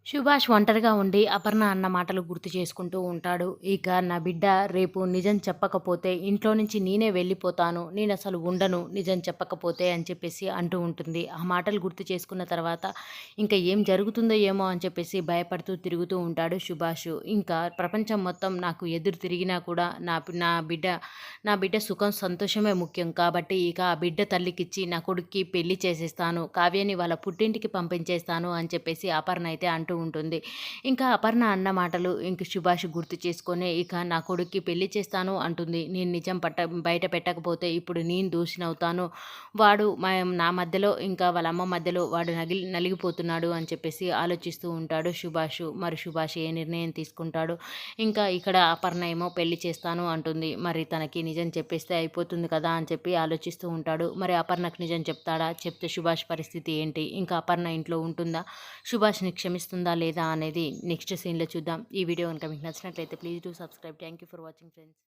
సుభాష్ ఒంటరిగా ఉండి అపర్ణ అన్న మాటలు గుర్తు చేసుకుంటూ ఉంటాడు. ఇక నా బిడ్డ రేపు నిజం చెప్పకపోతే ఇంట్లో నుంచి నేనే వెళ్ళిపోతాను. నేనసలు ఉండను నిజం చెప్పకపోతే అని చెప్పేసి అంటూ ఉంటుంది. ఆ మాటలు గుర్తు చేసుకున్న తర్వాత ఇంకా ఏం జరుగుతుందో ఏమో అని చెప్పేసి భయపడుతూ తిరుగుతూ ఉంటాడు సుభాష్. ఇంకా ప్రపంచం మొత్తం నాకు ఎదురు తిరిగినా కూడా నా బిడ్డ సుఖం, సంతోషమే ముఖ్యం కాబట్టి ఇక ఆ బిడ్డ తల్లికిచ్చి నా కొడుక్కి పెళ్లి చేసేస్తాను. కావ్యని వాళ్ళ పుట్టింటికి పంపించేస్తాను అని చెప్పేసి అపర్ణ అయితే అంటూ ఉంటుంది. ఇంకా అపర్ణ అన్న మాటలు ఇంక సుభాష్ గుర్తు చేసుకొని ఇక నా కొడుక్కి పెళ్లి చేస్తాను అంటుంది. నేను నిజం బయట పెట్టకపోతే ఇప్పుడు నేను దూషినవుతాను. వాడు నా మధ్యలో ఇంకా వాళ్ళ అమ్మ మధ్యలో వాడు నలిగిపోతున్నాడు అని చెప్పేసి ఆలోచిస్తూ ఉంటాడు సుభాష్. మరి సుభాష్ ఏ నిర్ణయం తీసుకుంటాడు? ఇంకా ఇక్కడ అపర్ణ ఏమో పెళ్లి చేస్తాను అంటుంది. మరి తనకి నిజం చెప్పేస్తే అయిపోతుంది కదా అని చెప్పి ఆలోచిస్తూ ఉంటాడు. మరి అపర్ణకు నిజం చెప్తాడా? చెప్తే సుభాష్ పరిస్థితి ఏంటి? ఇంకా అపర్ణ ఇంట్లో ఉంటుందా? సుభాష్‌ని క్షమిస్తుందా లేదా అనేది నెక్స్ట్ సీన్‌లో చూద్దాం. ఈ వీడియో గనుక మీకు నచ్చినట్లయితే please do subscribe. Thank you for watching friends.